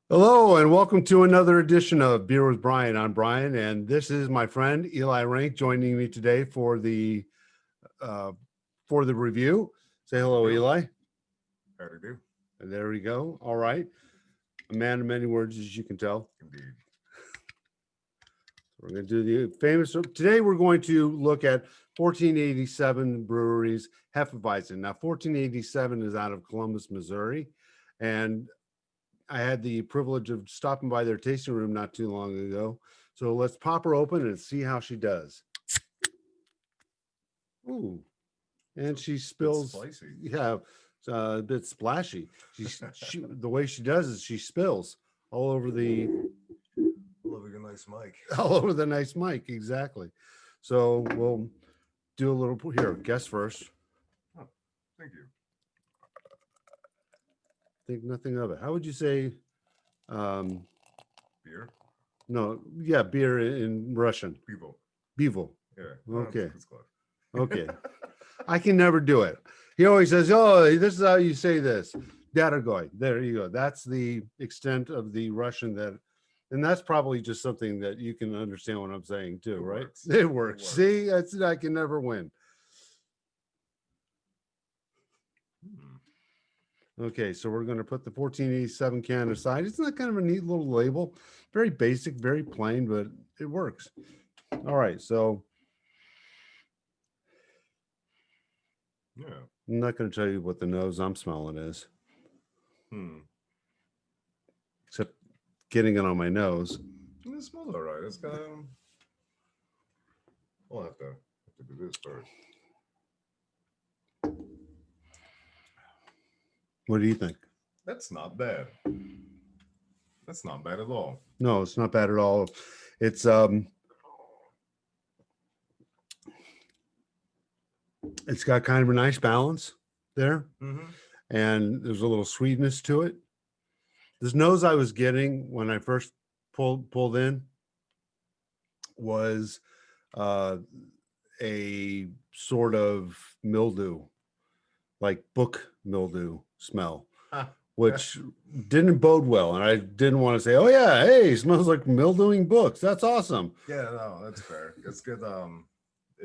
Hello and welcome to another edition of Beer with Brian. I'm Brian, and this is my friend Eli Rank joining me today uh, for the review. Say hello, Eli. How to do? And there we go. All right, a man of many words, as you can tell. Indeed. We're going to do the famous. Today, we're going to look at 1487 Brewery's Hefeweizen. Now, 1487 is out of Columbus, Missouri, and I had the privilege of stopping by their tasting room not too long ago. So let's pop her open and see how she does. Ooh, and she spills. Spicy. Yeah, it's a bit splashy. The way she does is she spills all over the All over your nice mic. all over the nice mic. Exactly. So we'll do a little here. Guess first. Oh, thank you. Think nothing of it. How would you say? Beer? No, yeah, beer in Russian. Pivo. Bivo. Yeah. Okay. It's close. Okay. I can never do it. He always says, "Oh, this is how you say this." Daragoy. There you go. That's the extent of the Russian and that's probably just something that you can understand what I'm saying too, right? Works. It works. See, I can never win. Okay, so we're going to put the 1487 can aside. It's not kind of a neat little label. Very basic, very plain, but it works. All right, so Yeah. I'm not going to tell you what the nose I'm smelling is, except getting it on my nose. It smells all right. It's kind of. We'll have to do this first. What do you think? That's not bad. That's not bad at all. No, it's not bad at all. It's got kind of a nice balance there, and there's a little sweetness to it. This nose I was getting when I first pulled in was a sort of mildew, like book mildew smell, which didn't bode well. And I didn't want to say, "Oh yeah, hey, it smells like mildewing books. That's awesome." Yeah, no, that's fair. It's good.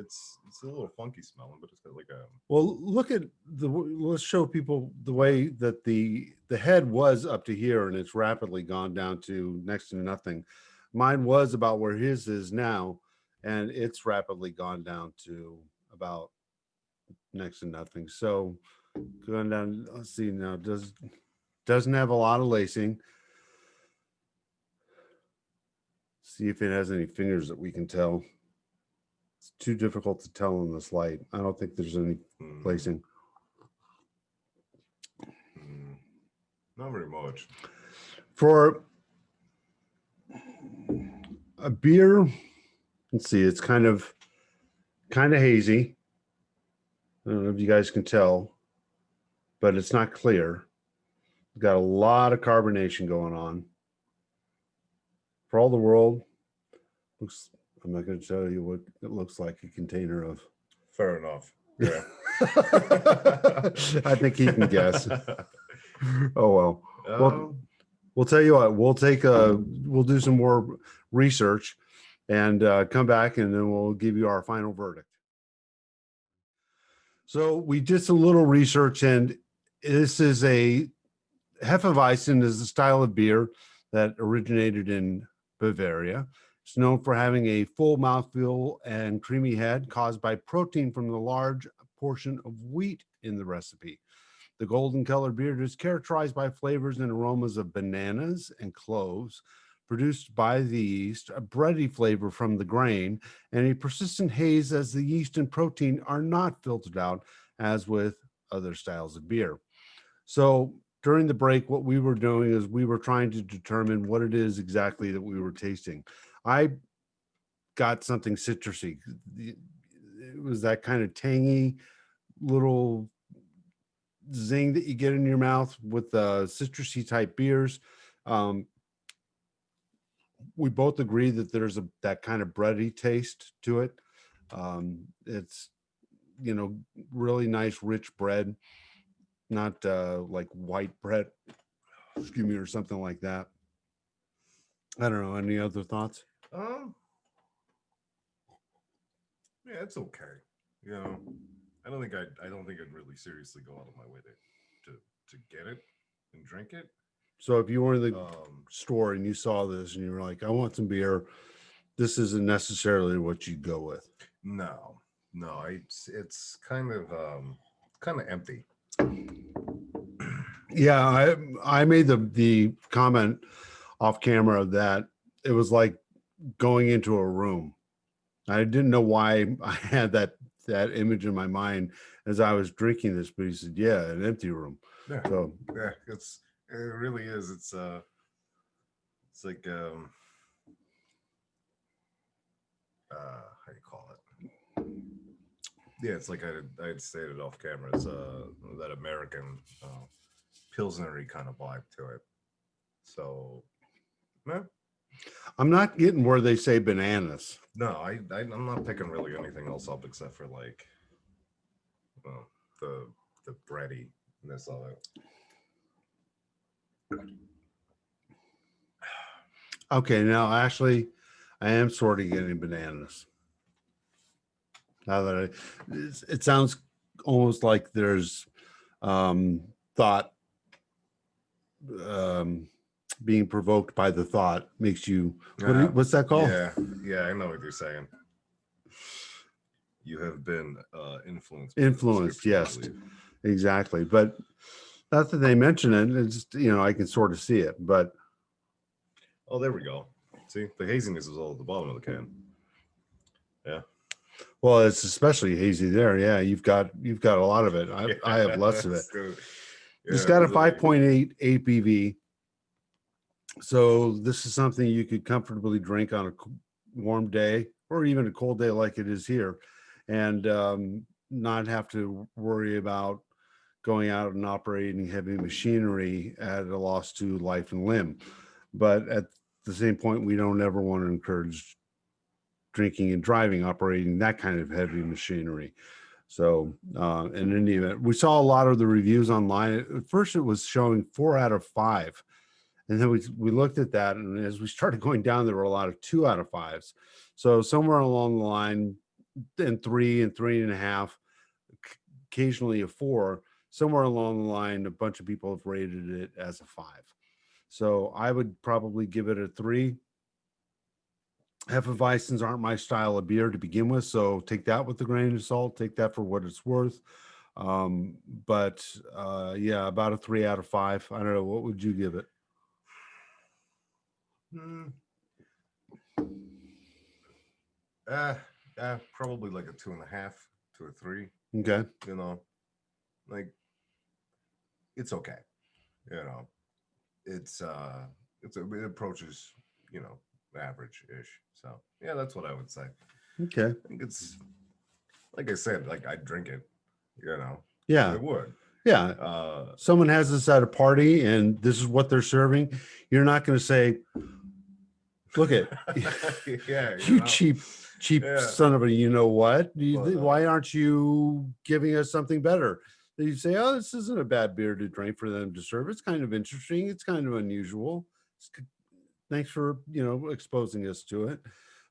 It's a little funky smelling, but it's got like a. Well, let's show people the way that the head was up to here, and it's rapidly gone down to next to nothing. Mine was about where his is now, and it's rapidly gone down to about next to nothing. So going down, let's see now, doesn't have a lot of lacing. See if it has any fingers that we can tell. It's too difficult to tell in this light. I don't think there's any lacing. Not very much. For a beer, let's see, it's kind of hazy. I don't know if you guys can tell, but it's not clear. It's got a lot of carbonation going on. For all the world, I'm not going to tell you what it looks like a container of. Fair enough. Yeah. I think he can guess. Oh well. We'll tell you what. We'll do some more research and come back, and then we'll give you our final verdict. So we did some little research, and this is Hefeweizen is a style of beer that originated in Bavaria. It's known for having a full mouthfeel and creamy head caused by protein from the large portion of wheat in the recipe. The golden colored beer is characterized by flavors and aromas of bananas and cloves, produced by the yeast, a bready flavor from the grain, and a persistent haze as the yeast and protein are not filtered out as with other styles of beer. So during the break, what we were doing is we were trying to determine what it is exactly that we were tasting. I got something citrusy. It was that kind of tangy little zing that you get in your mouth with citrusy type beers. We both agree that there's that kind of bready taste to it. It's really nice rich bread, not like white bread, excuse me, or something like that. I don't know. Any other thoughts? Um, yeah, it's okay. You know, I don't think I'd really seriously go out of my way to get it and drink it. So if you were in the Um, store and you saw this and you were like, I want some beer, this isn't necessarily what you'd go with. no, no, it's kind of empty. Yeah, I made the comment off camera that it was like going into a room. I didn't know why I had that image in my mind as I was drinking this, but he said, "Yeah, an empty room." Yeah, So yeah, it really is. It's like how do you call it? Yeah, it's like I had stated off camera. It's that American pilsnery kind of vibe to it. So, yeah, I'm not getting where they say bananas. no, I'm not picking really anything else up except for like well, the breadiness of it. Okay, now actually, I am sort of getting bananas. Now that it sounds almost like there's um, thought um, being provoked by the thought makes you what's that called? Yeah, yeah, I know what you're saying. You have been influenced. By the Influenced, description, I yes, believe. exactly. But not that they mention it, it's I can sort of see it. But Oh, there we go. See, the haziness is all at the bottom of the can. Yeah. well, it's especially hazy there. Yeah, you've got a lot of it. I have less of it. So, It's yeah, got a literally. 5.8 ABV. So this is something you could comfortably drink on a warm day or even a cold day like it is here, and not have to worry about going out and operating heavy machinery at a loss to life and limb. But at the same point, we don't ever want to encourage drinking and driving operating that kind of heavy machinery. So in any event, we saw a lot of the reviews online. At first, it was showing 4 out of 5. And then we looked at that, and as we started going down, there were a lot of 2 out of 5s. So somewhere along the line, and 3 and 3.5, occasionally a 4. Somewhere along the line, a bunch of people have rated it as a 5. So I would probably give it a 3. Hefeweizens aren't my style of beer to begin with, so take that with a grain of salt. Take that for what it's worth. But yeah, about a 3 out of 5. I don't know. What would you give it? Hmm. Probably like a 2.5 to a 3. Okay. You know, like it's okay. You know, it approaches average ish. So yeah, that's what I would say. Okay. I think it's like I said, like I'd drink it. You know, Yeah. I would. Yeah. Someone has this at a party and this is what they're serving. You're not going to say, look at yeah, you cheap Yeah. son of a what? But, Why aren't you giving us something better? You say, oh, this isn't a bad beer to drink for them to serve. It's kind of interesting. It's kind of unusual. Thanks for exposing us to it.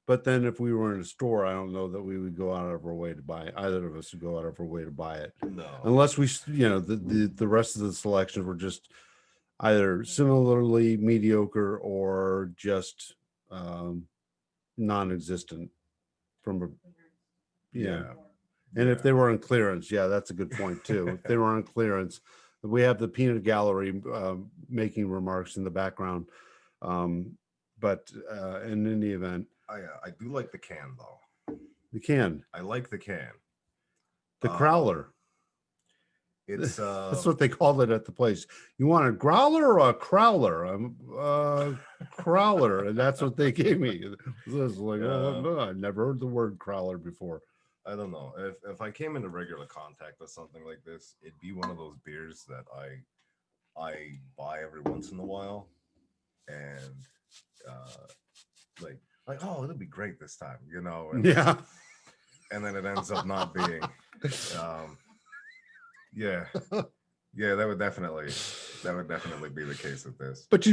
But then if we were in a store, I don't know that we would go out of our way to buy it. Either of us would go out of our way to buy it. no. Unless we, the rest of the selections were just either similarly mediocre or just non-existent from a, yeah. And if they were on clearance, yeah, that's a good point too. If they were on clearance, we have the peanut gallery making remarks in the background. But in any event, I do like the can though. the can, I like the can. the crowler. It's That's what they called it at the place. You want a growler or a crowler? Crowler, and that's what they gave me. It was like, oh, no, I never heard the word crowler before. I don't know if I came into regular contact with something like this, it'd be one of those beers that I buy every once in a while, and like oh it'll be great this time, and Yeah. and then it ends up not being. Yeah, that would definitely That would definitely be the case with this. But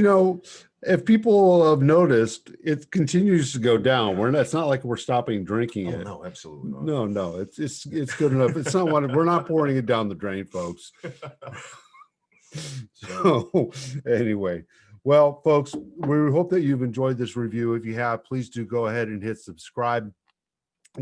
if people have noticed, it continues to go down. It's not like we're stopping drinking Oh it. no, absolutely not. No, it's good enough. It's not one. We're not pouring it down the drain, folks. So anyway, well, folks, we hope that you've enjoyed this review. If you have, please do go ahead and hit subscribe.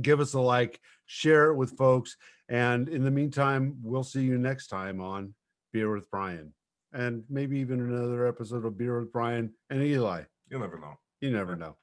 Give us a like, share it with folks. And in the meantime, we'll see you next time on Beer with Brian. And maybe even another episode of Beer with Brian and Eli. You'll never know. You never know.